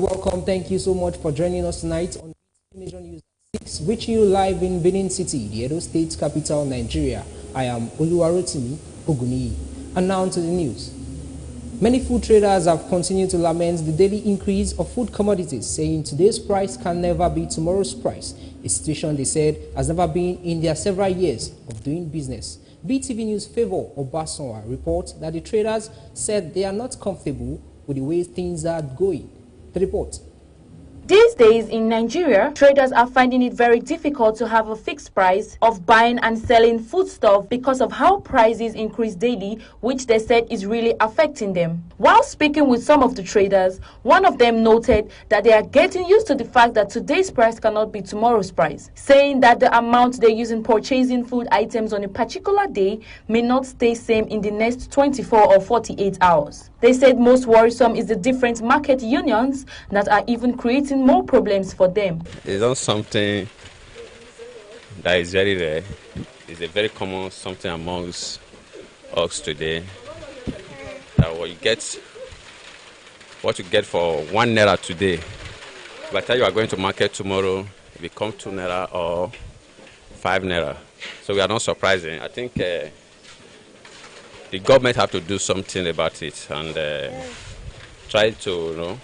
Welcome. Thank you so much for joining us tonight on Nation News 6, reaching you live in Benin City, the Edo State capital, Nigeria. I am Oluwarotimi Oguni. And now to the news. Many food traders have continued to lament the daily increase of food commodities, saying today's price can never be tomorrow's price, a situation they said has never been in their several years of doing business. BeeTv News Favor Obasonwa reports that the traders said they are not comfortable with the way things are going. The report. These days in Nigeria, traders are finding it very difficult to have a fixed price of buying and selling foodstuff because of how prices increase daily, which they said is really affecting them. While speaking with some of the traders, one of them noted that they are getting used to the fact that today's price cannot be tomorrow's price, saying that the amount they use in purchasing food items on a particular day may not stay same in the next 24 or 48 hours. They said most worrisome is the different market unions that are even creating more problems for them. It's not something that is very rare. It's a very common something amongst us today. That what you get for 1 naira today, by the time you are going to market tomorrow, it becomes 2 naira or 5 naira. So we are not surprising. I think the government have to do something about it and try to,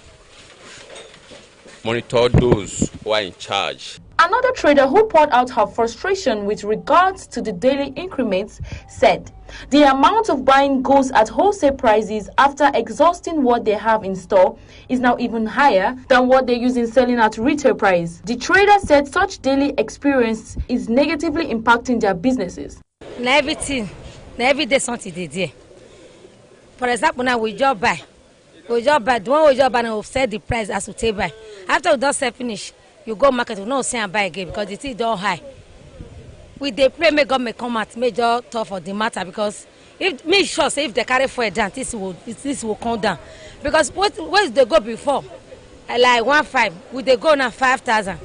monitor those who are in charge. Another trader who poured out her frustration with regards to the daily increments said the amount of buying goods at wholesale prices after exhausting what they have in store is now even higher than what they use in selling at retail price. The trader said such daily experience is negatively impacting their businesses. Every day something they do. For example, now we just buy. The one we just buy and we'll set the price as we take buy. After we don't sell finish, you go market, we don't say and buy again because the thing don't high. We they pray may government come at major tough for the matter because if me sure say if they carry for down, this will come down. Because where did they go before? Like 1.5, would they go now 5,000?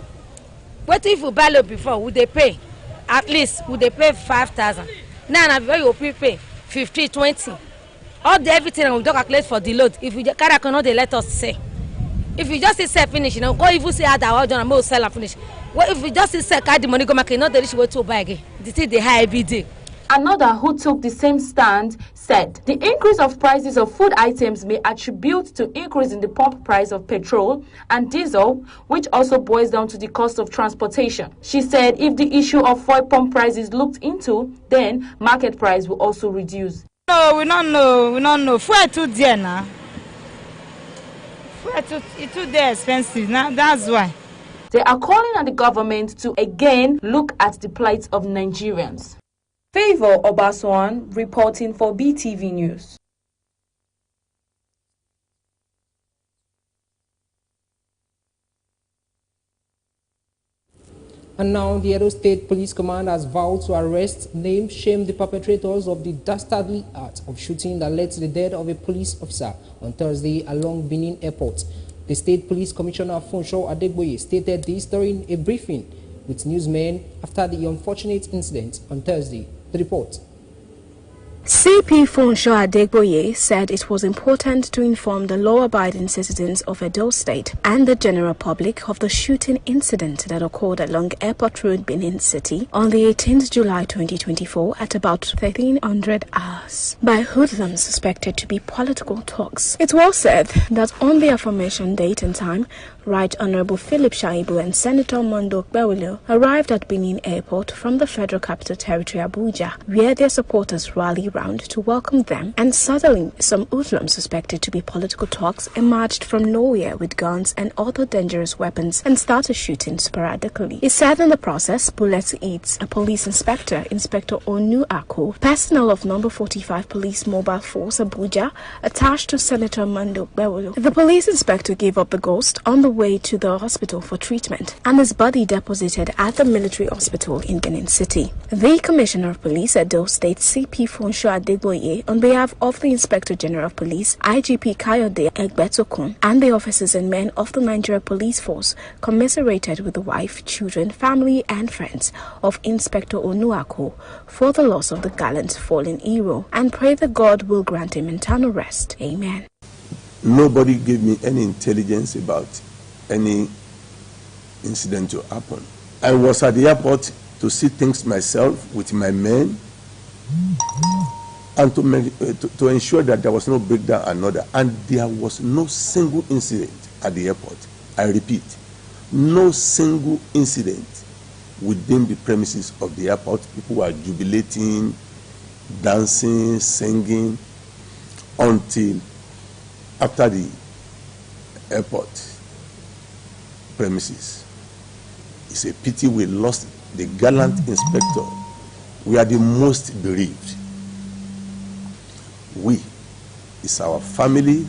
What if we buy low before? Would they pay? At least would they pay 5,000? Now you pay 50, 20. All the everything we don't calculate for the load. If you carry cannot they let us say. If you just sell finish, go even say that I don't know sell and finish. Well, if you just sell carry the money go market, not the rich way to buy again. The thing they high every day. Another who took the same stand said the increase of prices of food items may attribute to increase in the pump price of petrol and diesel, which also boils down to the cost of transportation. She said if the issue of fuel pump prices looked into, then market price will also reduce. No, we don't know. Fuel too dear now. Fuel too dear expensive now. That's why. They are calling on the government to again look at the plight of Nigerians. Favor Obaswan reporting for BeeTv News. And now the Edo State Police Command has vowed to arrest, name, shame the perpetrators of the dastardly act of shooting that led to the death of a police officer on Thursday along Benin Airport. The State Police Commissioner Funsho Adegboye stated this during a briefing with newsmen after the unfortunate incident on Thursday. The report. CP Funsho Adegboye said it was important to inform the law-abiding citizens of Edo State and the general public of the shooting incident that occurred along Airport Road, Benin City on the 18th July 2024 at about 1300 hours by hoodlums suspected to be political thugs. It was said that on the aforementioned date and time, Right Honorable Philip Shaibu and Senator Mondo Bewilo arrived at Benin Airport from the Federal Capital Territory Abuja, where their supporters rallied round to welcome them, and suddenly some hoodlums suspected to be political thugs emerged from nowhere with guns and other dangerous weapons and started shooting sporadically. He said in the process, bullets hit a police inspector, Inspector Onu Ako, personnel of number 45 Police Mobile Force Abuja, attached to Senator Mondo Bewilo. The police inspector gave up the ghost on the way to the hospital for treatment and his body deposited at the military hospital in Benin City. The Commissioner of Police at Edo State, CP Funsho Adegboye, on behalf of the Inspector General of Police, IGP Kayode Egbetokun, and the officers and men of the Nigeria Police Force, commiserated with the wife, children, family, and friends of Inspector Onuako for the loss of the gallant fallen hero, and pray that God will grant him eternal rest. Amen. Nobody gave me any intelligence about any incident to happen. I was at the airport to see things myself with my men and to ensure that there was no breakdown another. And there was no single incident at the airport. I repeat, no single incident within the premises of the airport. People were jubilating, dancing, singing, until after the airport premises. It's a pity we lost the gallant inspector. We are the most bereaved. We, it's our family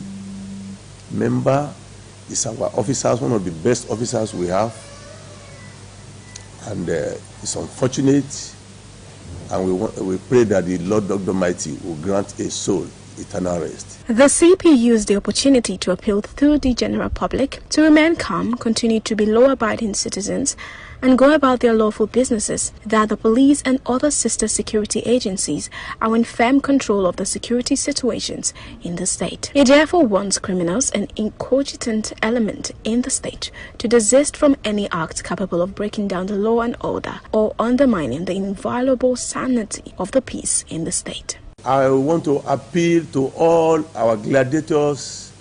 member, it's our officers, one of the best officers we have, and it's unfortunate, and we pray that the Lord God Almighty will grant a soul eternal rest. The CP used the opportunity to appeal through the general public to remain calm, continue to be law-abiding citizens, and go about their lawful businesses, that the police and other sister security agencies are in firm control of the security situations in the state. It therefore warns criminals and incogitant element in the state to desist from any act capable of breaking down the law and order or undermining the inviolable sanity of the peace in the state. I want to appeal to all our gladiators,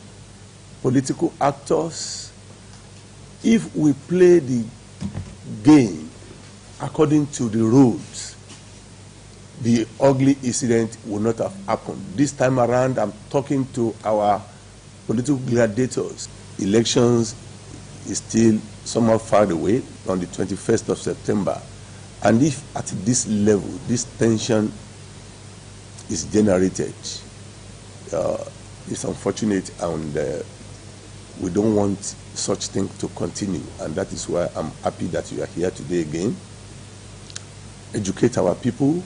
political actors. If we play the game according to the rules, the ugly incident will not have happened. This time around, I'm talking to our political gladiators. Elections is still somewhat far away, on the 21st of September. And if at this level, this tension is generated, it's unfortunate, and we don't want such thing to continue. And that is why I'm happy that you are here today again. Educate our people.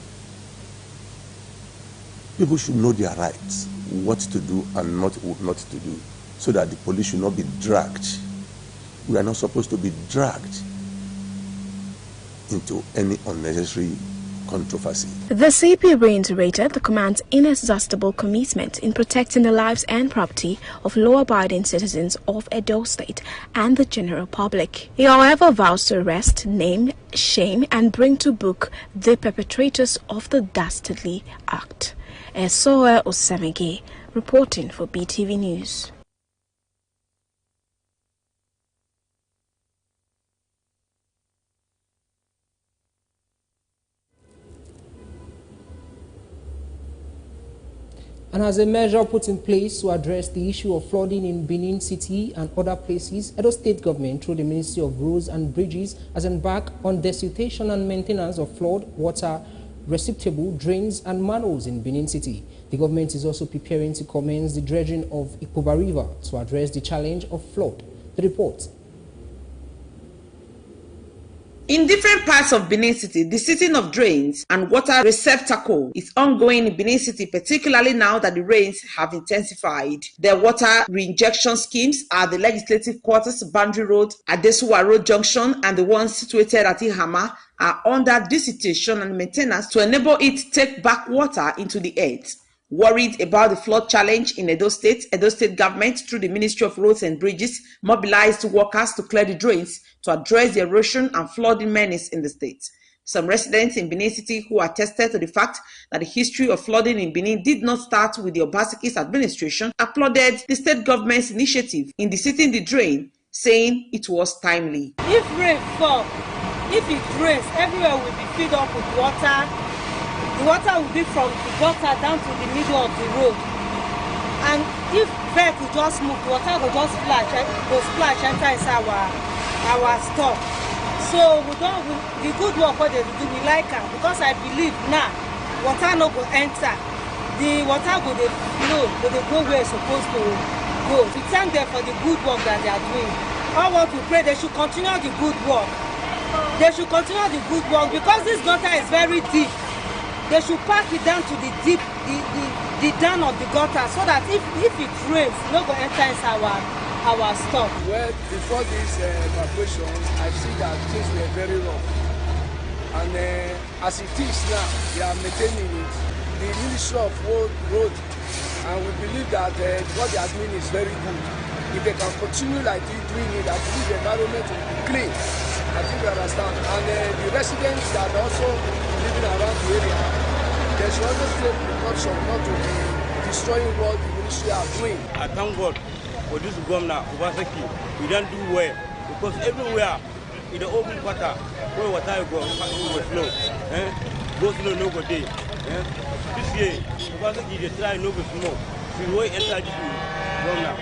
People should know their rights, what to do and not to do, so that the police should not be dragged. We are not supposed to be dragged into any unnecessary controversy. The CP reiterated the command's inexhaustible commitment in protecting the lives and property of law-abiding citizens of Edo State and the general public. He, however, vows to arrest, name, shame, and bring to book the perpetrators of the dastardly act. Esoe Osemege, reporting for BeeTv News. And as a measure put in place to address the issue of flooding in Benin City and other places, Edo State government, through the Ministry of Roads and Bridges, has embarked on desiltation and maintenance of flood water receptacle, drains and manholes in Benin City. The government is also preparing to commence the dredging of Ikoba River to address the challenge of flood. The report. In different parts of Benin City, the setting of drains and water receptacle is ongoing in Benin City, particularly now that the rains have intensified. The water reinjection schemes at the Legislative Quarters, Boundary Road, Adesuwa Road Junction, and the ones situated at Ihama are under desiltation and maintenance to enable it to take back water into the earth. Worried about the flood challenge in Edo State government, through the Ministry of Roads and Bridges, mobilized workers to clear the drains to address the erosion and flooding menace in the state. Some residents in Benin City who attested to the fact that the history of flooding in Benin did not start with the Obaseki's administration applauded the state government's initiative in desilting the drain, saying it was timely. If rain falls, if it rains, everywhere will be filled up with water. The water will be from the gutter down to the middle of the road. And if vehicle just move, the water will just splash enter inside our store. So the good work what they do, we like it, because I believe now water no go enter. The water go dey flow, they go where it's supposed to go. We thank them for the good work that they are doing. I want to pray they should continue the good work. They should continue the good work, because this gutter is very deep. They should pack it down to the deep, the down of the gutter, so that if it rains, no go enter inside our store. Well, before this evacuation, I see that things were very rough. And as it is now, they are maintaining it. The Ministry of Road And we believe that what they are doing is very good. If they can continue like doing it, I believe the environment will be clean. I think you understand. And the residents that are also living around the area, they should always take precaution not to be destroying what the ministry are doing. I thank God for this governor, Obaseki. We don't do well because everywhere in the open water, where water go overflow, go slow, no go day. This year, Obaseki they try no go small. We will enter this governor.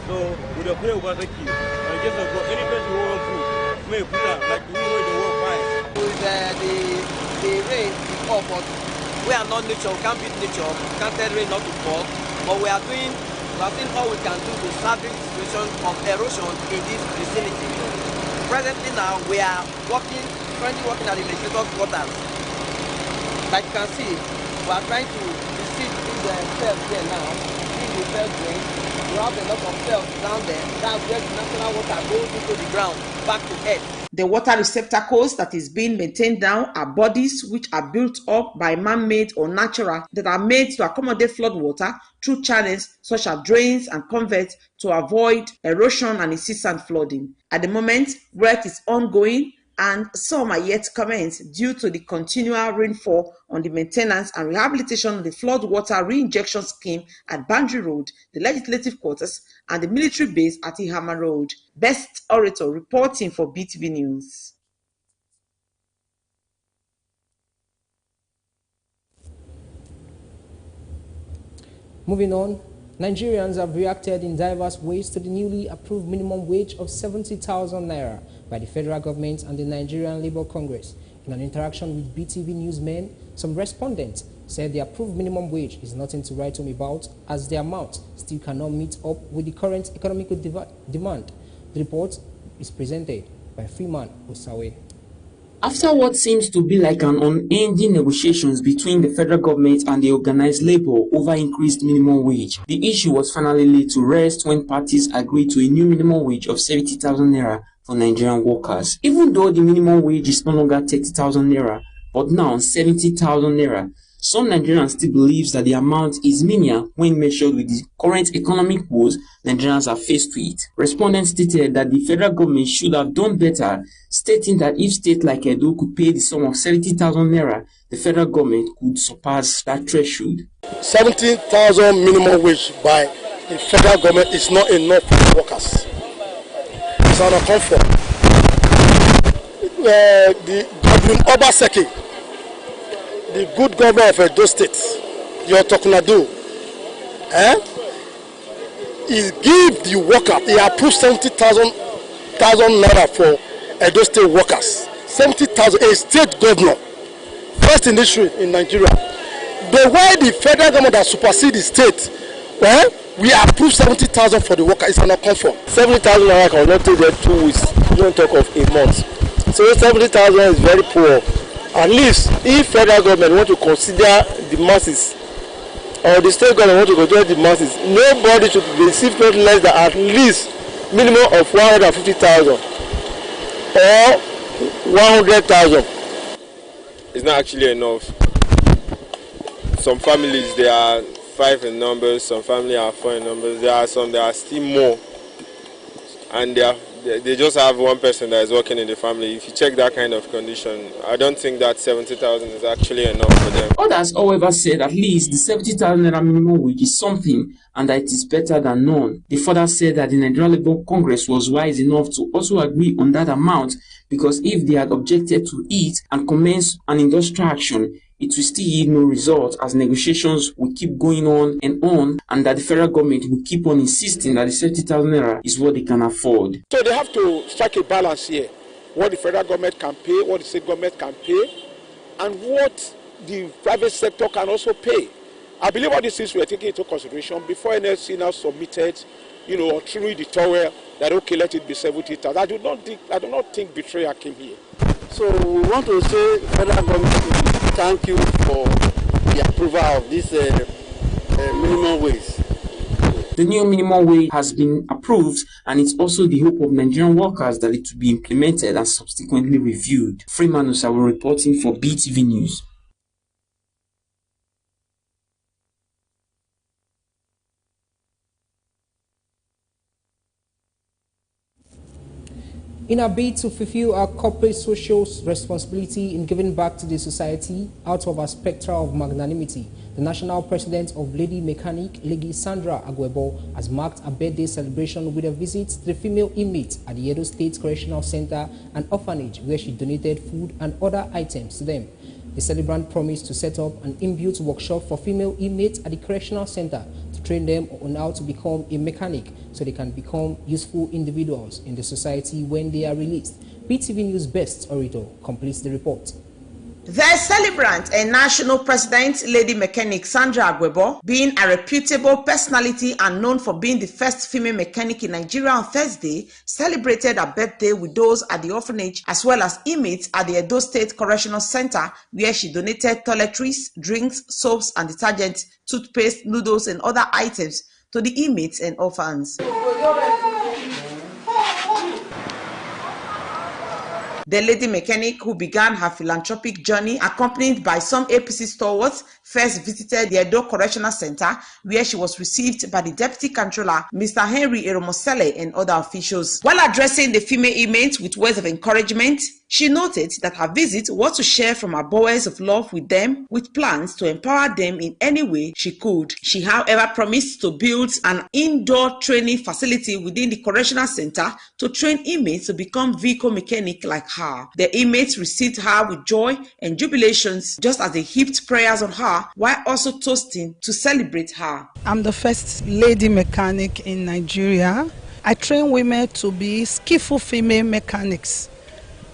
So we don't pray Obaseki. I just go any person who wants food, may put up like we know the work fine. With the rain, the fall, but we are not nature. We can't beat nature. We can't tell rain not to fall. But we are doing all we can do to start the situation of erosion in this vicinity. Presently now, we are currently working at the legislator's quarters. Like you can see, we are trying to receive in the cells there now, in the cell drain. We have a lot of cells down there. That's where the national water goes into the ground, back to earth. The water receptacles that is being maintained now are bodies which are built up by man-made or natural that are made to accommodate flood water through channels such as drains and culverts to avoid erosion and incessant flooding. At the moment, work is ongoing and some are yet to commence due to the continual rainfall on the maintenance and rehabilitation of the flood water reinjection scheme at Boundary Road, the legislative quarters, and the military base at Ihama Road. Best Orator reporting for BeeTv News. Moving on, Nigerians have reacted in diverse ways to the newly approved minimum wage of 70,000 naira by the federal government and the Nigerian Labour Congress. In an interaction with BeeTv newsmen, some respondents said the approved minimum wage is nothing to write home about, as the amount still cannot meet up with the current economic demand. The report is presented by Freeman Osawe. After what seems to be like an unending negotiations between the federal government and the organized labor over increased minimum wage, the issue was finally laid to rest when parties agreed to a new minimum wage of 70,000 naira for Nigerian workers. Even though the minimum wage is no longer 30,000 naira, but now 70,000 naira, some Nigerians still believe that the amount is minimal when measured with the current economic woes Nigerians are faced with. Respondents stated that the federal government should have done better, stating that if states like Edo could pay the sum of 70,000 naira, the federal government could surpass that threshold. 70,000 minimum wage by the federal government is not enough for the workers. It's an uncomfort. The Governor Obaseki, the good governor of Edo State, your Tokunadu, he give the worker, he approved 70,000 naira for Edo State workers. 70,000, a state governor, first in history in Nigeria. But why the federal government that supersede the state, we approve 70,000 for the worker, it's an uncomfort. 70,000 naira can not take them 2 weeks, don't talk of a month. So 70,000 is very poor. At least if federal government want to consider the masses, or the state government want to consider the masses, nobody should receive not less than at least minimum of 150,000 or 100,000. It's not actually enough. Some families, they are 5 in numbers, some families are 4 in numbers, there are some that are still more, and they just have one person that is working in the family. If you check that kind of condition, I don't think that 70,000 is actually enough for them. Others, however, said at least the 70,000 naira minimum wage is something and that it is better than none. They further said that the Nigerian Labour Congress was wise enough to also agree on that amount, because if they had objected to it and commenced an industrial action, it will still yield no result, as negotiations will keep going on, and that the federal government will keep on insisting that the 70,000 naira is what they can afford. So they have to strike a balance here. What the federal government can pay, what the state government can pay, and what the private sector can also pay. I believe all these things we are taking into consideration before NLC now submitted, or threw the towel that okay, let it be 70,000. I do not think betrayal came here. So we want to say, federal government, thank you for the approval of this minimum wage. The new minimum wage has been approved, and it's also the hope of Nigerian workers that it will be implemented and subsequently reviewed. Freeman Osawe reporting for BeeTv News. In a bid to fulfill our corporate social responsibility in giving back to the society out of a spectra of magnanimity, the national president of Lady Mechanic, Lady Sandra Agwebo, has marked a birthday celebration with a visit to the female inmates at the Edo State Correctional Center and Orphanage, where she donated food and other items to them. The celebrant promised to set up an inbuilt workshop for female inmates at the Correctional Center to train them on how to become a mechanic so they can become useful individuals in the society when they are released. BeeTv News Best Orator completes the report. The celebrant and national president, Lady Mechanic Sandra Agwebo, being a reputable personality and known for being the first female mechanic in Nigeria on Thursday, celebrated her birthday with those at the orphanage as well as inmates at the Edo State Correctional Center, where she donated toiletries, drinks, soaps and detergents, toothpaste, noodles and other items to the inmates and orphans. The lady mechanic, who began her philanthropic journey accompanied by some APC stalwarts, first visited the Edo Correctional Center, where she was received by the Deputy Controller, Mr. Henry Eromosele, and other officials. While addressing the female inmates with words of encouragement, she noted that her visit was to share from her bowels of love with them, with plans to empower them in any way she could. She, however, promised to build an indoor training facility within the Correctional Center to train inmates to become vehicle mechanic like her. The inmates received her with joy and jubilations, just as they heaped prayers on her, while also toasting to celebrate her. I'm the first lady mechanic in Nigeria. I train women to be skillful female mechanics.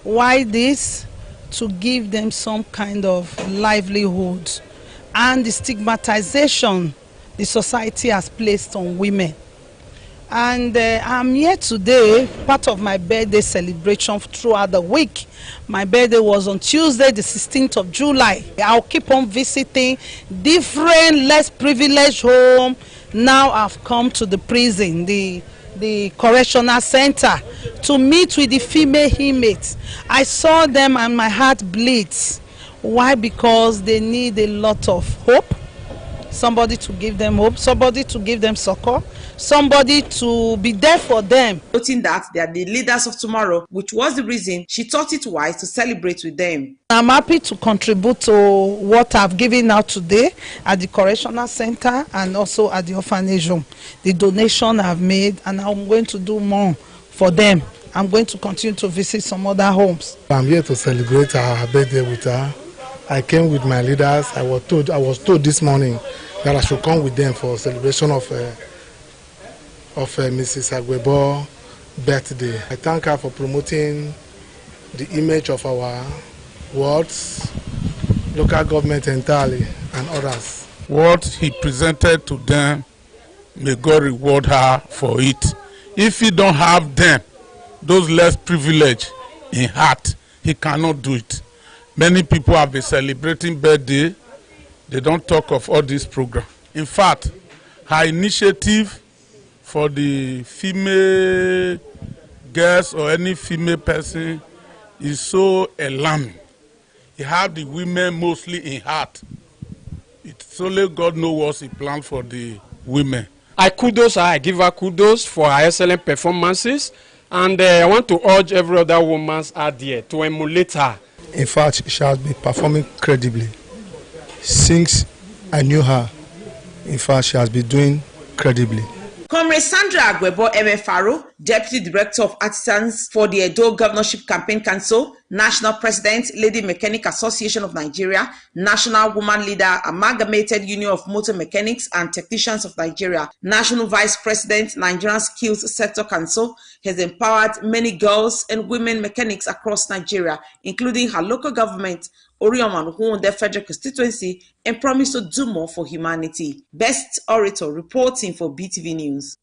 Why this? To give them some kind of livelihood and the stigmatization the society has placed on women. And I'm here today, part of my birthday celebration throughout the week. My birthday was on Tuesday, the 16th of July. I'll keep on visiting different less privileged homes. Now I've come to the prison, the correctional center, to meet with the female inmates. I saw them and my heart bleeds. Why? Because they need a lot of hope. Somebody to give them hope, somebody to give them succor, somebody to be there for them. Noting that they are the leaders of tomorrow, which was the reason she thought it wise to celebrate with them. I'm happy to contribute to what I've given out today at the Correctional Center and also at the orphanage home. The donation I've made, and I'm going to do more for them. I'm going to continue to visit some other homes. I'm here to celebrate her birthday with her. I came with my leaders. I was told this morning that I should come with them for celebration of Mrs. Agwebo's birthday. I thank her for promoting the image of our wards, local government entirely, and others. What he presented to them, may God reward her for it. If he don't have them, those less privileged in heart, he cannot do it. Many people have been celebrating birthday. They don't talk of all this program. In fact, her initiative for the female girls or any female person is so alarming. He have the women mostly in heart. It's only God knows what he planned for the women. I kudos her. I give her kudos for her excellent performances. And I want to urge every other woman out there to emulate her. In fact, she has been performing credibly. Since I knew her, in fact, she has been doing credibly. Comrade Sandra Agwebo MFRO, Deputy Director of Artisans for the Edo Governorship Campaign Council, National President, Lady Mechanic Association of Nigeria, National Woman Leader, Amalgamated Union of Motor Mechanics and Technicians of Nigeria, National Vice President, Nigerian Skills Sector Council, has empowered many girls and women mechanics across Nigeria, including her local government, Orioma, who won their federal constituency, and promised to do more for humanity. Best Orator reporting for BeeTv News.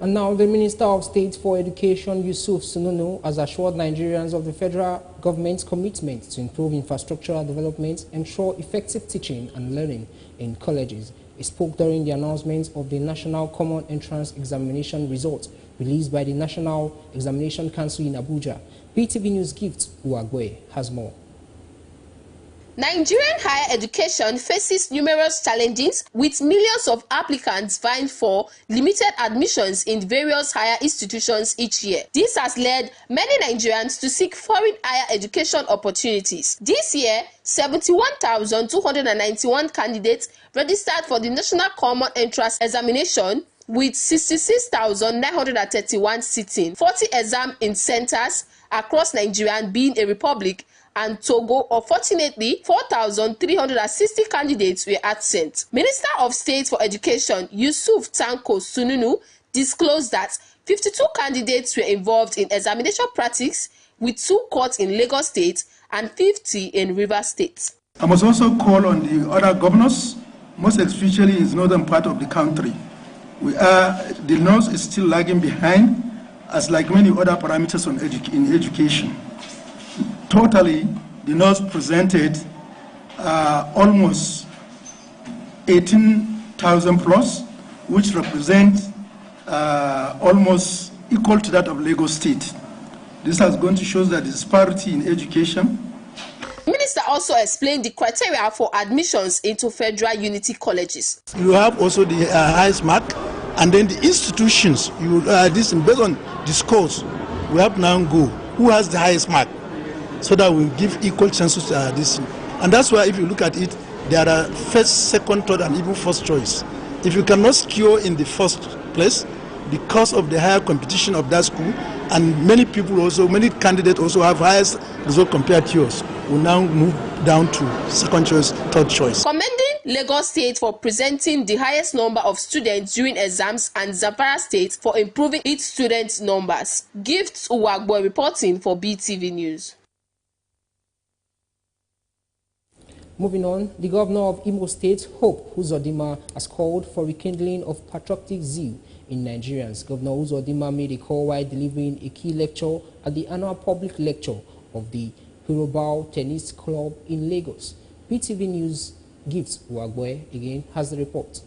And now the Minister of State for Education, Yusuf Sununu, has assured Nigerians of the federal government's commitment to improve infrastructural development, ensure effective teaching and learning in colleges. He spoke during the announcement of the National Common Entrance Examination results released by the National Examination Council in Abuja. BeeTv News Gift Uwagwe has more. Nigerian higher education faces numerous challenges, with millions of applicants vying for limited admissions in various higher institutions each year. This has led many Nigerians to seek foreign higher education opportunities. This year, 71,291 candidates registered for the National Common Entrance Examination, with 66,931 sitting, 40 exam in centers across Nigeria, being a republic, and Togo. Unfortunately, 4,360 candidates were absent. Minister of State for Education Yusuf Tanko Sununu disclosed that 52 candidates were involved in examination practice, with 2 courts in Lagos State and 50 in Rivers State. I must also call on the other governors, most especially in the northern part of the country. The north is still lagging behind, as like many other parameters in education. Totally, the North presented almost 18,000 plus, which represent almost equal to that of Lagos State. This is going to show that the disparity in education. The minister also explained the criteria for admissions into federal unity colleges. You have also the highest mark, and then the institutions. This based on the scores, we have now go who has the highest mark, so that we give equal chances to this. And that's why if you look at it, there are first, second, third, and even first choice. If you cannot secure in the first place, because of the higher competition of that school, and many candidates also have highest result compared to yours, will now move down to second choice, third choice. Commending Lagos State for presenting the highest number of students during exams, and Zamfara State for improving its student numbers. Gifts Uwagbo reporting for BeeTv News. Moving on, the governor of Imo State, Hope Uzodinma, has called for rekindling of patriotic zeal in Nigerians. Governor Uzodinma made a call while delivering a key lecture at the annual public lecture of the Hirobao Tennis Club in Lagos. BeeTv News Gifts Uwagboe again has the report.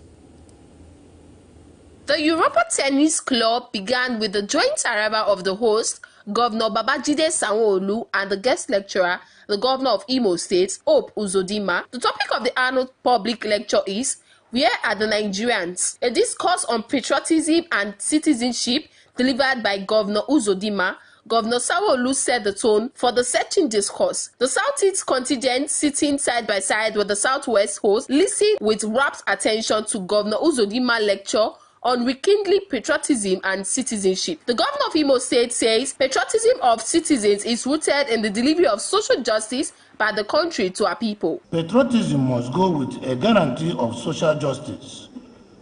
The Europa Tennis Club began with the joint arrival of the host, Governor Babajide Sanwo-Olu, and the guest lecturer, the governor of Imo State, Hope Uzodinma. The topic of the annual public lecture is "Where are the Nigerians?", a discourse on patriotism and citizenship delivered by Governor Uzodinma. Governor Sanwo-Olu set the tone for the searching discourse. The Southeast contingent, sitting side by side with the Southwest host, listened with rapt attention to Governor Uzodinma's lecture on rekindling patriotism and citizenship. The governor of Imo State says patriotism of citizens is rooted in the delivery of social justice by the country to our people. Patriotism must go with a guarantee of social justice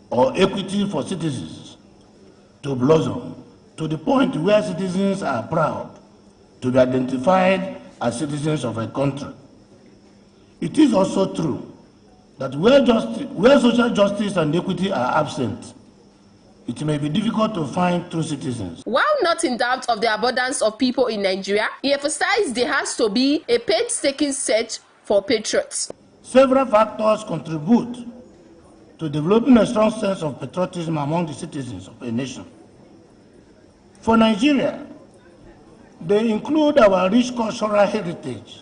or equity for citizens to blossom to the point where citizens are proud to be identified as citizens of a country. It is also true that where social justice and equity are absent, it may be difficult to find true citizens. While not in doubt of the abundance of people in Nigeria, he emphasized there has to be a painstaking search for patriots. Several factors contribute to developing a strong sense of patriotism among the citizens of a nation. For Nigeria, they include our rich cultural heritage,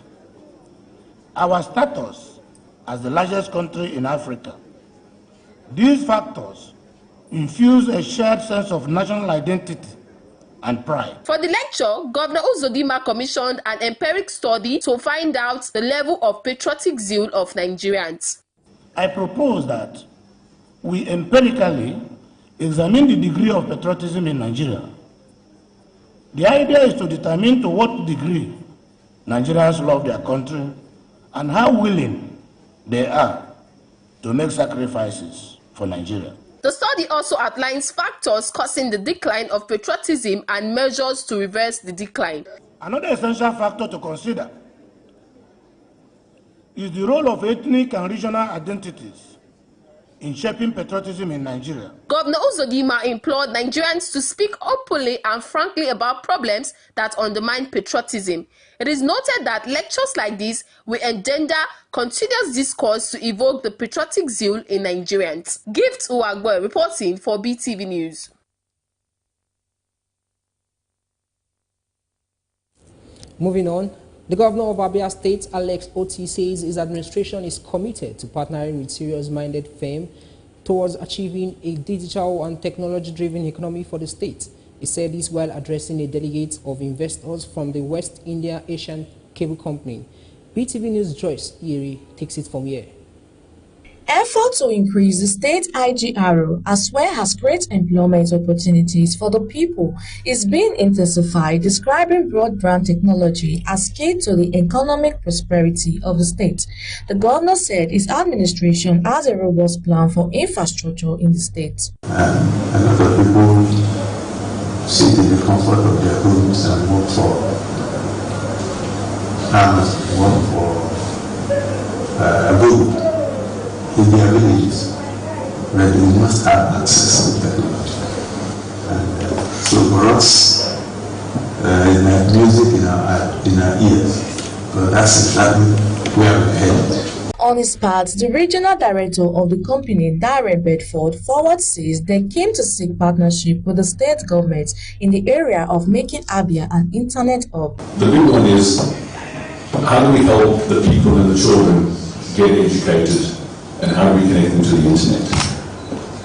our status as the largest country in Africa. These factors infuse a shared sense of national identity and pride. For the lecture, Governor Uzodinma commissioned an empiric study to find out the level of patriotic zeal of Nigerians. I propose that we empirically examine the degree of patriotism in Nigeria. The idea is to determine to what degree Nigerians love their country and how willing they are to make sacrifices for Nigeria. The study also outlines factors causing the decline of patriotism and measures to reverse the decline. Another essential factor to consider is the role of ethnic and regional identities in shaping patriotism in Nigeria. Governor Uzodinma implored Nigerians to speak openly and frankly about problems that undermine patriotism. It is noted that lectures like this will engender continuous discourse to evoke the patriotic zeal in Nigerians. Gift Uwagboe reporting for BeeTv News. Moving on, The governor of Abia State, Alex Oti, says his administration is committed to partnering with serious-minded firms towards achieving a digital and technology-driven economy for the state. He said this while addressing a delegate of investors from the West India Asian Cable Company. BeeTv News Joyce Iri takes it from here. Effort to increase the state IGRO as well as create employment opportunities for the people is being intensified, describing broadband technology as key to the economic prosperity of the state. The governor said his administration has a robust plan for infrastructure in the state. A lot of people sit in the comfort of their homes and work for farmers, work for abode in their villages, where they must have access to technology. And so for us, it's like music in our ears, but that's exactly where we're headed. On his part, the regional director of the company, Darren Bedford, Forward says they came to seek partnership with the state government in the area of making Abia an internet hub. The big one is, how do we help the people and the children get educated, and how do we connect them to the internet?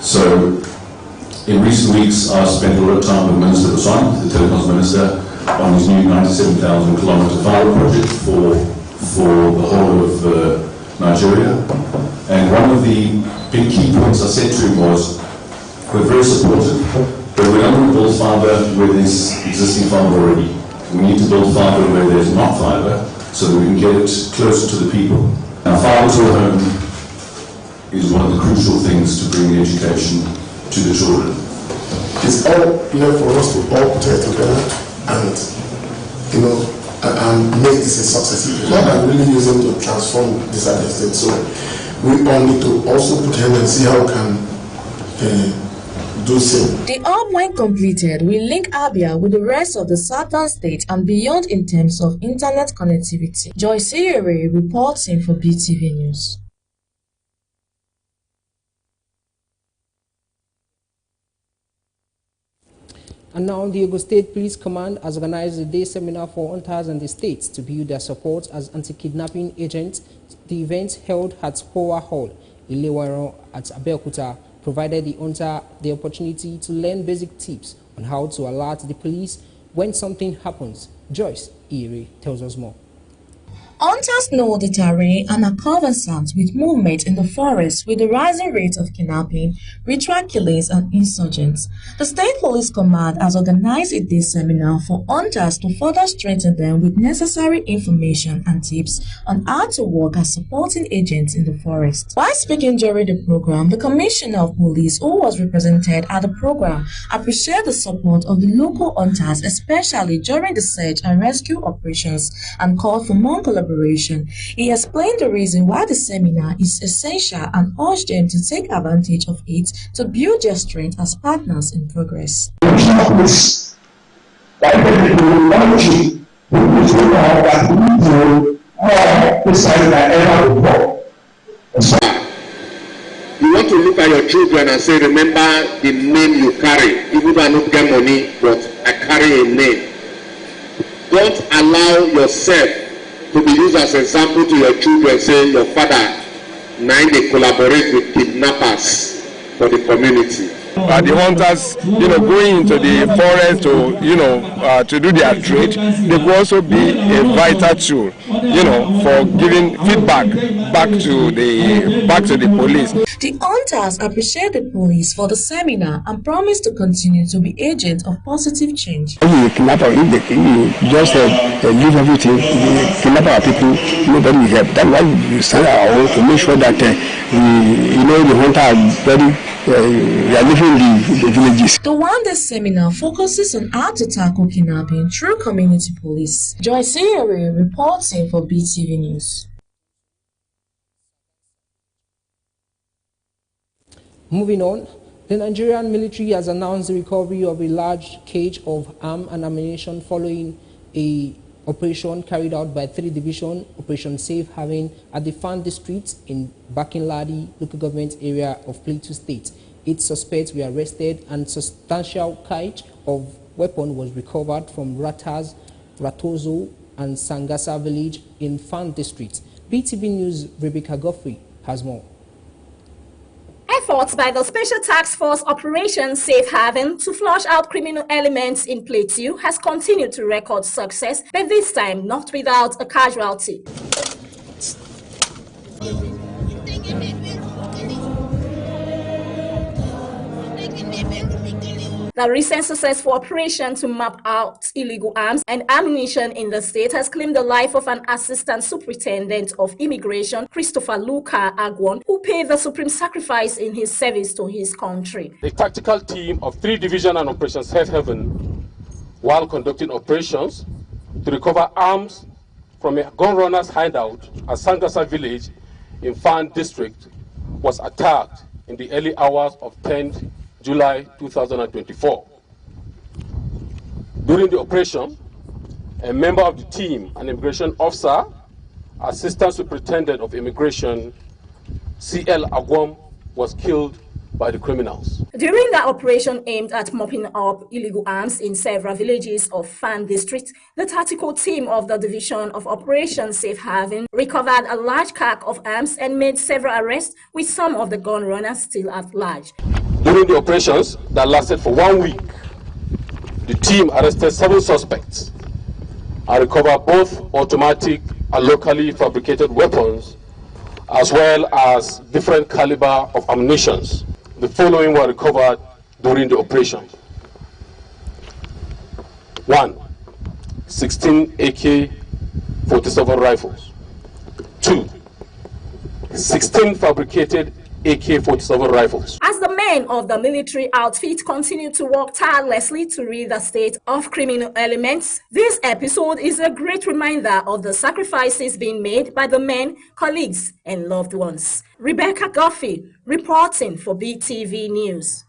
So, in recent weeks, I spent a lot of time with Minister Baswan, the telecoms minister, on his new 97,000 kilometre fibre project for the whole of Nigeria. And one of the big key points I said to him was, we're very supportive, but we don't want to build fibre where there's existing fibre already. We need to build fibre where there's not fibre, so that we can get it closer to the people. Now, fibre to the home is one of the crucial things to bring education to the children. It's all left for us to all put it together and, and make this a success. Not that really using to transform this state. So we all need to also put in and see how we can do so. The hub, when completed, will link Abia with the rest of the southern state and beyond in terms of internet connectivity. Joyce Iyere reporting for BeeTv News. And now the Ogun State Police Command has organized a day seminar for hunters and the states to build their support as anti-kidnapping agents. The event held at Power Hall in Lewaro at Abeokuta provided the hunter the opportunity to learn basic tips on how to alert the police when something happens. Joyce Iyere tells us more. Hunters know the terrain and are conversant with movement in the forest with the rising rate of kidnapping, ritual killings, and insurgents. The State Police Command has organized a day seminar for hunters to further strengthen them with necessary information and tips on how to work as supporting agents in the forest. While speaking during the program, the Commissioner of Police, who was represented at the program, appreciated the support of the local hunters, especially during the search and rescue operations, and called for more collaboration. He explained the reason why the seminar is essential and urged them to take advantage of it to build their strength as partners in progress. You want to look at your children and say, remember the name you carry. Even though I don't get money, but I carry a name. Don't allow yourself to be used as an example to your children, say your father, now they collaborate with kidnappers for the community. The hunters, going into the forest to, to do their trade, they could also be a vital tool, for giving feedback back to the police. The hunters appreciate the police for the seminar and promise to continue to be agents of positive change. You kidnap our you just leave everything, kidnap our people, nobody will help. That's why we stand our own to make sure that the hunter are very we are living the villages. The one-day seminar focuses on how to tackle kidnapping through community police. Joyce Iyere reporting for BeeTv News. Moving on, the Nigerian military has announced the recovery of a large cage of arms and ammunition following a operation carried out by 3 Division Operation Safe Haven at the Fan District in Bakinladi local government area of Plateau State. 8 suspects were arrested and substantial cache of weapon was recovered from Ratozo and Sangasa village in Fan district. BeeTv News' Rebecca Godfrey has more. Efforts by the Special Task Force Operation Safe Haven to flush out criminal elements in Plateau has continued to record success, but this time not without a casualty. The recent successful operation to map out illegal arms and ammunition in the state has claimed the life of an assistant superintendent of immigration, Christopher Luka Agwon, who paid the supreme sacrifice in his service to his country. A tactical team of 3 Division and Operations Safe Haven, while conducting operations to recover arms from a gun runner's hideout at Sangasa village in Fan district, was attacked in the early hours of 10th July 2024. During the operation, a member of the team, an immigration officer, Assistant Superintendent of Immigration, C.L. Agwom, was killed by the criminals. During the operation aimed at mopping up illegal arms in several villages of Fan district, the tactical team of the Division of Operation Safe Haven recovered a large cargo of arms and made several arrests, with some of the gun runners still at large. During the operations that lasted for 1 week, the team arrested 7 suspects and recovered both automatic and locally fabricated weapons, as well as different caliber of ammunition. The following were recovered during the operation. 1. 16 AK-47 rifles. 2. 16 fabricated AK-47 rifles. As the men of the military outfit continue to work tirelessly to rid the state of criminal elements, this episode is a great reminder of the sacrifices being made by the men, colleagues, and loved ones. Rebecca Godfrey, reporting for BeeTv News.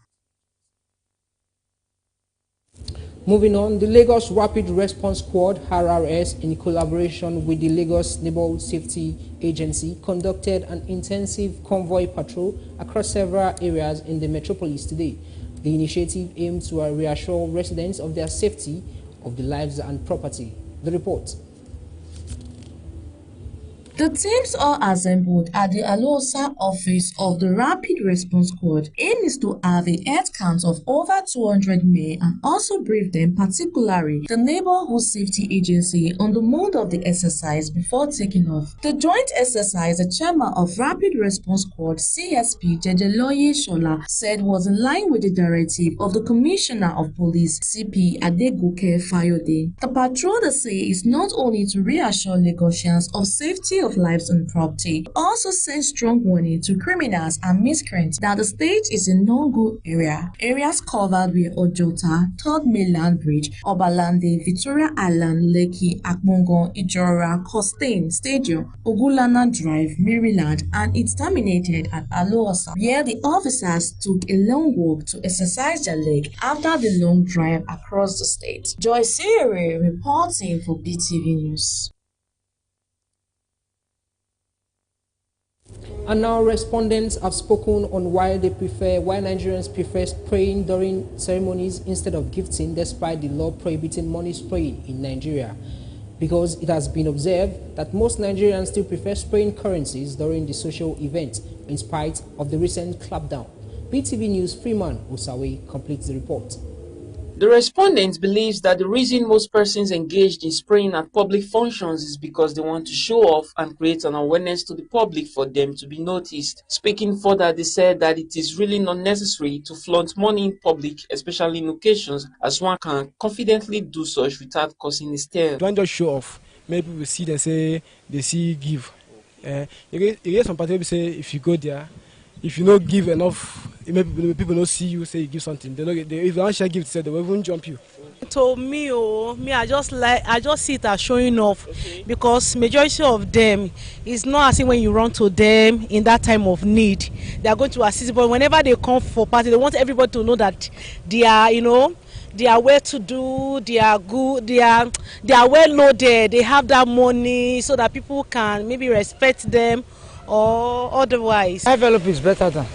Moving on, the Lagos Rapid Response Squad, RRS, in collaboration with the Lagos Neighborhood Safety Agency, conducted an intensive convoy patrol across several areas in the metropolis today. The initiative aimed to reassure residents of their safety, of their lives and property. The report. The teams all assembled at the Alosa office of the Rapid Response Squad. Aim is to have a head count of over 200 men and also brief them, particularly the Neighborhood Safety Agency, on the mode of the exercise before taking off. The joint exercise, the chairman of Rapid Response Squad, CSP Jejeloye Shola, said was in line with the directive of the Commissioner of Police, CP Adegoke Fayode. The patrol, they say, is not only to reassure Lagosians of safety of lives and property, also sends strong warning to criminals and miscreants that the state is a no-go area. Areas covered were Ojota, 3rd Mainland Bridge, Obalande, Victoria Island, Lekki, Akmongo, Ijora, Costain Stadium, Ogulana Drive, Maryland, and it terminated at Alosa, where the officers took a long walk to exercise their leg after the long drive across the state. Joy Siri reporting for BeeTv News. And now respondents have spoken on why Nigerians prefer spraying during ceremonies instead of gifting, despite the law prohibiting money spraying in Nigeria. Because it has been observed that most Nigerians still prefer spraying currencies during the social event, in spite of the recent clampdown. BeeTv News Freeman Osawe completes the report. The respondent believes that the reason most persons engaged in spraying at public functions is because they want to show off and create an awareness to the public for them to be noticed. Speaking further, they said that it is really not necessary to flaunt money in public, especially in occasions, as one can confidently do such without causing a stir. Don't just show off. Maybe we see they say they see give. You get some people say if you go there, if you don't give enough, maybe people don't see you say you give something. If you don't share gift, they will even jump you. To me, I just see it as showing off, because majority of them is not as if when you run to them in that time of need, they are going to assist. But whenever they come for party, they want everybody to know that they are, they are well to do, they are good, they are well loaded, they have that money so that people can maybe respect them. Or otherwise, envelope is better than,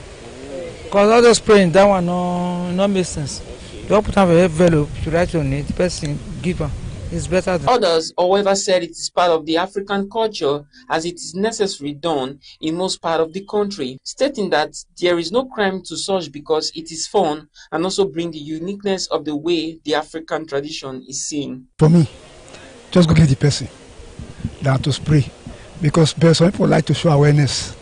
because all those praying that one no make sense. You put on an envelope, you write on it, the person give her. It's better than... Others, however, said it is part of the African culture as it is necessary done in most part of the country, stating that there is no crime to such because it is fun and also bring the uniqueness of the way the African tradition is seen. For me, just go give the person than to spray, because some people like to show awareness.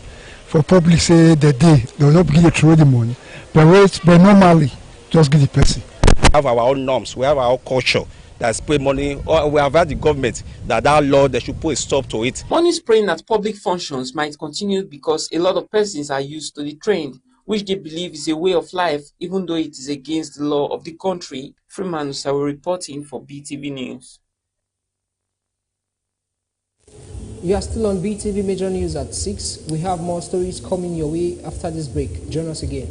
For public, say the day they will not begin to throw the money, but normally just give the person. We have our own norms, we have our own culture that spray money, or we have had the government that law they should put a stop to it. Money spraying at public functions might continue because a lot of persons are used to the trend, which they believe is a way of life, even though it is against the law of the country. Freeman Usawa reporting for BeeTv News. You are still on BeeTv Major News at 6. We have more stories coming your way after this break. Join us again.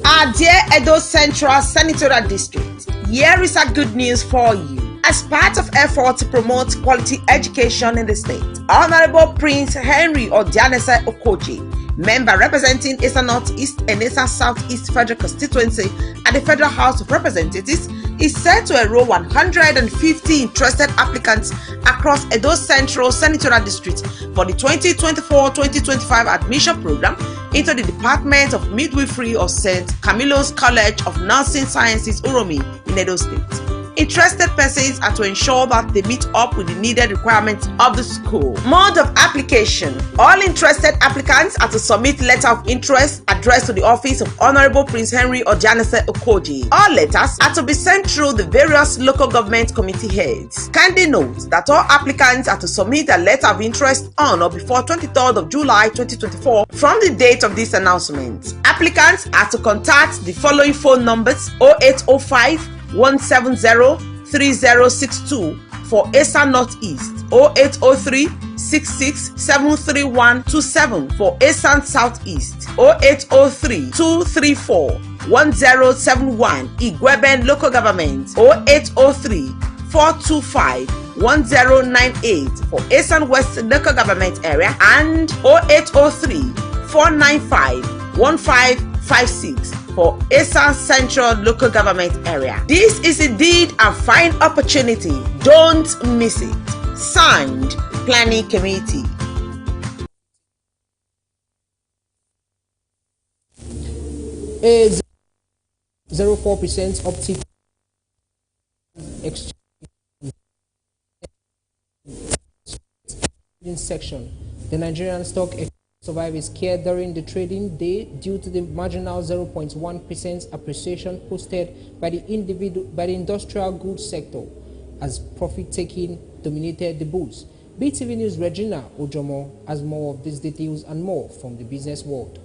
Our dear Edo Central Senatorial District, here is a good news for you. As part of effort to promote quality education in the state, Honorable Prince Henry Odianese Okoji, member representing Eastern Northeast and Eastern Southeast Federal Constituency at the Federal House of Representatives, is set to enroll 150 interested applicants across Edo Central Senatorial District for the 2024-2025 admission program into the Department of Midwifery of St. Camilo's College of Nursing Sciences, Uromi, in Edo State. Interested persons are to ensure that they meet up with the needed requirements of the school. Mode of application. All interested applicants are to submit letter of interest addressed to the office of Honorable Prince Henry Odianese Okoji. All letters are to be sent through the various local government committee heads. Kindly note that all applicants are to submit a letter of interest on or before 23rd of July 2024 from the date of this announcement. Applicants are to contact the following phone numbers: 0805 170-3062 for Eastern Northeast, 0803 66-73127 for Eastern Southeast, 0803 234 1071 Igweben Local Government, 0803 425 1098 for Eastern West Local Government Area, and 0803 495 1556 for Eastern Central Local Government Area. This is indeed a fine opportunity. Don't miss it. Signed, Planning Committee. A 0.04% uptick exchange section. The Nigerian stock exchange survived its scare during the trading day due to the marginal 0.1% appreciation posted by the industrial goods sector as profit-taking dominated the bulls. BeeTv News' Regina Ojomo has more of these details and more from the business world.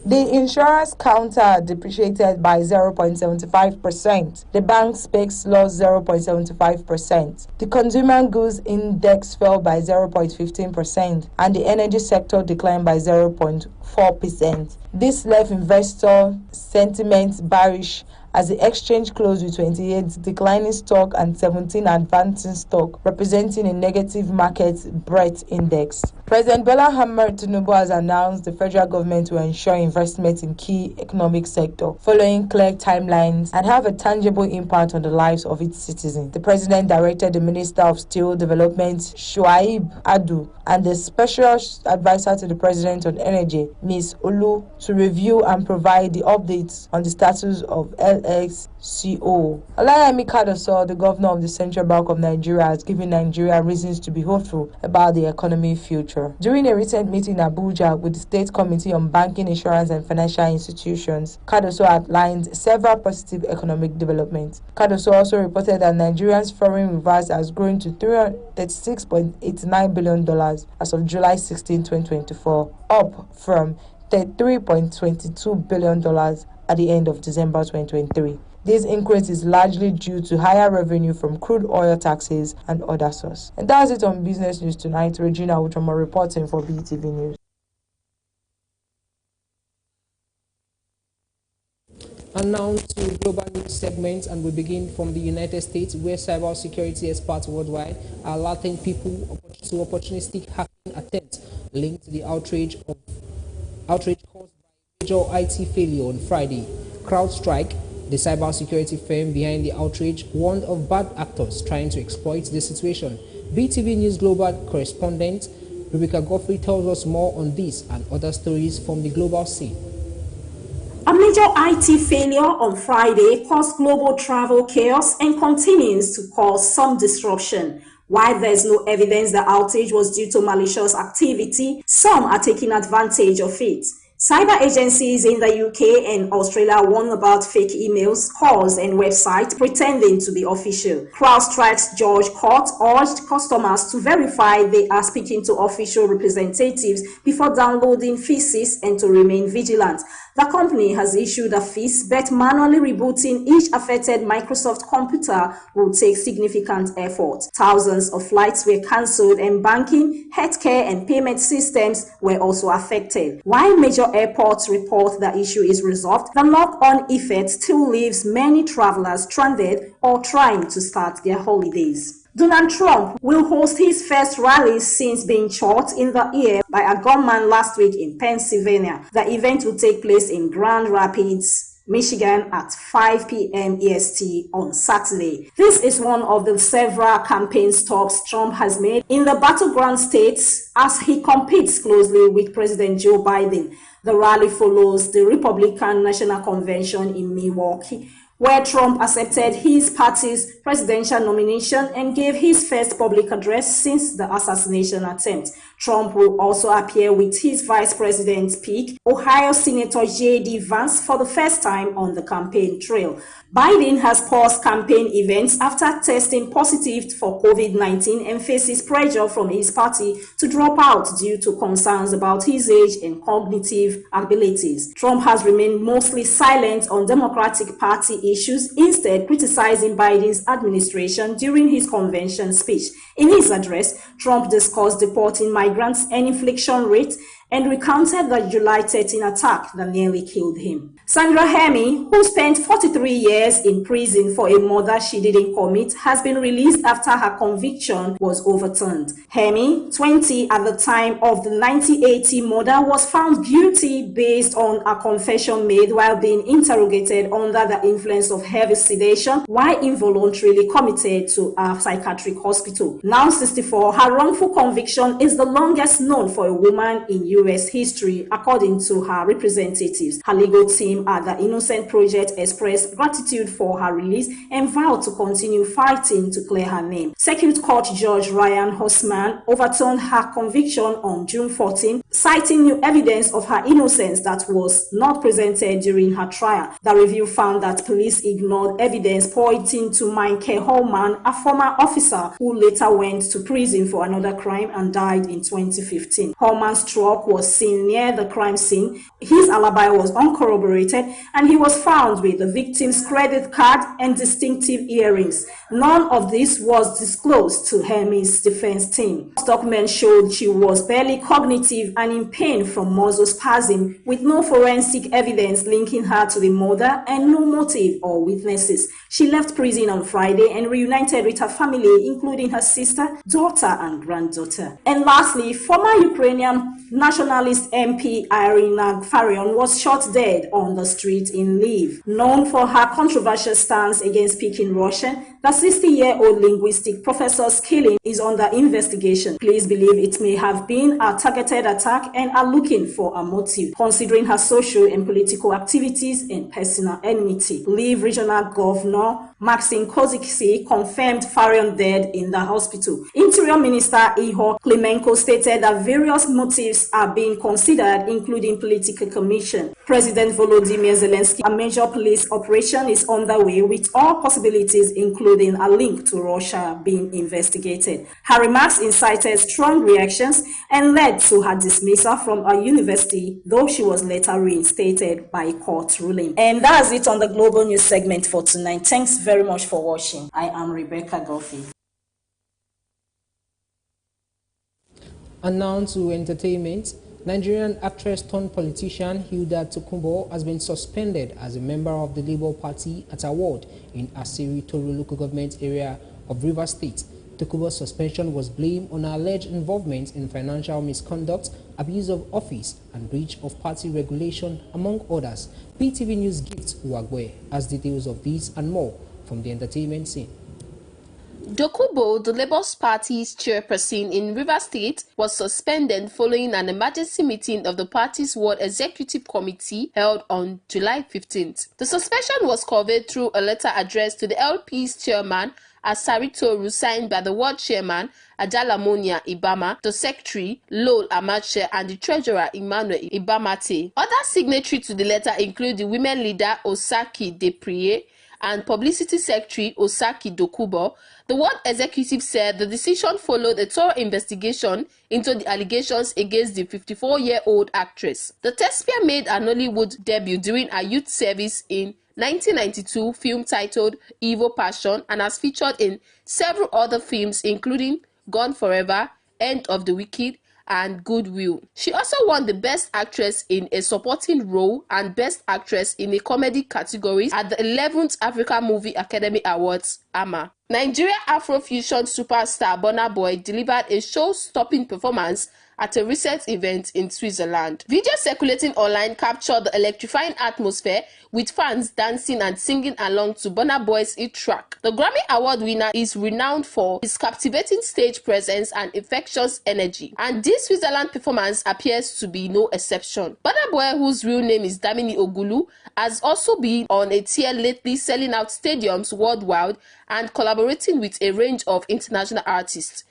The insurance counter depreciated by 0.75%. The bank specs lost 0.75%. The consumer goods index fell by 0.15%, and the energy sector declined by 0.4%. This left investor sentiment bearish as the exchange closed with 28 declining stock and 17 advancing stock, representing a negative market breadth index. President Bola Ahmed Tinubu has announced the federal government will ensure investment in key economic sector, following clear timelines and have a tangible impact on the lives of its citizens. The president directed the Minister of Steel Development, Shuaib Adu, and the Special Advisor to the President on Energy, Ms. Olu, to review and provide the updates on the status of LXCO. Olayemi Kadoso, the governor of the Central Bank of Nigeria, has given Nigeria reasons to be hopeful about the economy future. During a recent meeting in Abuja with the State Committee on Banking, Insurance and Financial Institutions, Kadoso outlined several positive economic developments. Kadoso also reported that Nigeria's foreign reserves has grown to $336.89 billion as of July 16, 2024, up from $33.22 billion at the end of December 2023. This increase is largely due to higher revenue from crude oil taxes and other sources. And that's it on Business News tonight. Regina Uchomo reporting for BeeTv News. And now to global news segments, and we begin from the United States, where cybersecurity experts worldwide are alerting people to opportunistic hacking attempts linked to the outrage caused by a major IT failure on Friday. CrowdStrike, The cybersecurity firm behind the outrage warned of bad actors trying to exploit the situation. BeeTv News Global correspondent Rebecca Godfrey tells us more on this and other stories from the global scene. A major IT failure on Friday caused global travel chaos and continues to cause some disruption. While there is no evidence the outage was due to malicious activity, some are taking advantage of it. Cyber agencies in the UK and Australia warn about fake emails, calls, and websites pretending to be official. CrowdStrike's George Court urged customers to verify they are speaking to official representatives before downloading feeds and to remain vigilant. The company has issued a fix, but manually rebooting each affected Microsoft computer will take significant effort. Thousands of flights were cancelled and banking, healthcare, and payment systems were also affected. While major airports report the issue is resolved, the knock-on effect still leaves many travelers stranded or trying to start their holidays. Donald Trump will host his first rally since being shot in the ear by a gunman last week in Pennsylvania. The event will take place in Grand Rapids, Michigan at 5 p.m. EST on Saturday. This is one of the several campaign stops Trump has made in the battleground states as he competes closely with President Joe Biden. The rally follows the Republican National Convention in Milwaukee, where Trump accepted his party's presidential nomination and gave his first public address since the assassination attempt. Trump will also appear with his vice president pick, Ohio Senator J.D. Vance, for the first time on the campaign trail. Biden has paused campaign events after testing positive for COVID-19 and faces pressure from his party to drop out due to concerns about his age and cognitive abilities. Trump has remained mostly silent on Democratic Party issues, instead criticizing Biden's administration during his convention speech. In his address, Trump discussed deporting migrants and inflation rates and recounted the July 13 attack that nearly killed him. Sandra Hemi, who spent 43 years in prison for a murder she didn't commit, has been released after her conviction was overturned. Hemi, 20 at the time of the 1980 murder, was found guilty based on a confession made while being interrogated under the influence of heavy sedation while involuntarily committed to a psychiatric hospital. Now 64, her wrongful conviction is the longest known for a woman in U.S. history, according to her representatives. Her legal team at the Innocent Project expressed gratitude for her release and vowed to continue fighting to clear her name. Circuit Court Judge Ryan Hosman overturned her conviction on June 14, citing new evidence of her innocence that was not presented during her trial. The review found that police ignored evidence pointing to Michael Holman, a former officer who later went to prison for another crime and died in 2015. Holman's truck was seen near the crime scene. His alibi was uncorroborated, and he was found with the victim's credit card and distinctive earrings. None of this was disclosed to Hemi's defense team. Documents showed she was barely cognitive and in pain from muscle spasm, with no forensic evidence linking her to the murder and no motive or witnesses. She left prison on Friday and reunited with her family, including her sister, daughter, and granddaughter. And lastly, former Ukrainian nationalist MP Irina Farion was shot dead on the street in Lviv. Known for her controversial stance against speaking Russian, the 60-year-old linguistic professor's killing is under investigation. Police believe it may have been a targeted attack and are looking for a motive, considering her social and political activities and personal enmity. Lviv Regional Governor Maxim Koziksi confirmed Farion dead in the hospital. Interior Minister Ihor Klimenko stated that various motives are being considered, including political commission. President Volodymyr Zelensky, a major police operation is underway with all possibilities, including a link to Russia, being investigated. Her remarks incited strong reactions and led to her dismissal from a university, though she was later reinstated by a court ruling. And that's it on the Global News segment for tonight. Thanks very much for watching. I am Rebecca Goffey. And now to entertainment. Nigerian actress turned politician Hilda Tokunbo has been suspended as a member of the Labour Party at a ward in Asiri Toro local government area of Rivers State. Dokubo's suspension was blamed on her alleged involvement in financial misconduct, abuse of office, and breach of party regulation, among others. BeeTv News Gift Uwagwe has details of these and more from the entertainment scene. Dokubo, the Labour Party's chairperson in Rivers State, was suspended following an emergency meeting of the party's World Executive Committee held on July 15th. The suspension was covered through a letter addressed to the LP's chairman, Asaritoru, signed by the World Chairman, Ajalamonia Ibama, the Secretary, Lowell Amache, and the Treasurer, Emmanuel Ibamate. Other signatories to the letter include the women leader, Osaki Deprie, and Publicity Secretary Osaki Dokubo. The World Executive said the decision followed a thorough investigation into the allegations against the 54-year-old actress. The thespian made her Nollywood debut during her youth service in 1992 film titled Evil Passion and has featured in several other films including Gone Forever, End of the Wicked, and Goodwill. She also won the Best Actress in a Supporting Role and Best Actress in a Comedy categories at the 11th African Movie Academy Awards, AMA. Nigeria Afrofusion superstar Burna Boy delivered a show-stopping performance at a recent event in Switzerland. Videos circulating online captured the electrifying atmosphere with fans dancing and singing along to Burna Boy's hit track. The Grammy Award winner is renowned for his captivating stage presence and infectious energy, and this Switzerland performance appears to be no exception. Burna Boy, whose real name is Damini Ogulu, has also been on a tear lately, selling out stadiums worldwide and collaborating with a range of international artists.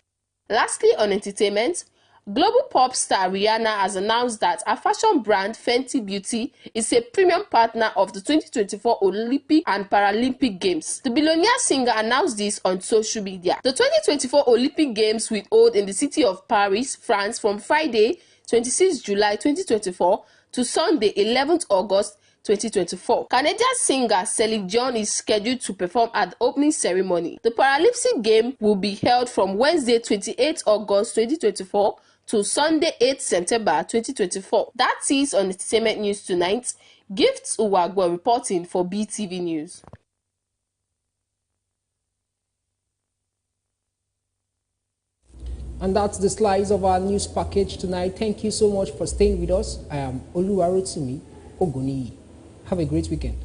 Lastly, on entertainment, global pop star Rihanna has announced that her fashion brand Fenty Beauty is a premium partner of the 2024 Olympic and Paralympic Games. The billionaire singer announced this on social media. The 2024 Olympic Games will hold in the city of Paris, France from Friday, 26 July 2024 to Sunday, 11th August 2024. Canadian singer Celine Dion is scheduled to perform at the opening ceremony. The Paralympic Games will be held from Wednesday, 28 August 2024 to Sunday, 8 September 2024. That is on Entertainment News Tonight. Gifts Uwagwe reporting for BeeTv News. And that's the slides of our news package tonight. Thank you so much for staying with us. I am Oluwarotimi Oguniyi. Have a great weekend.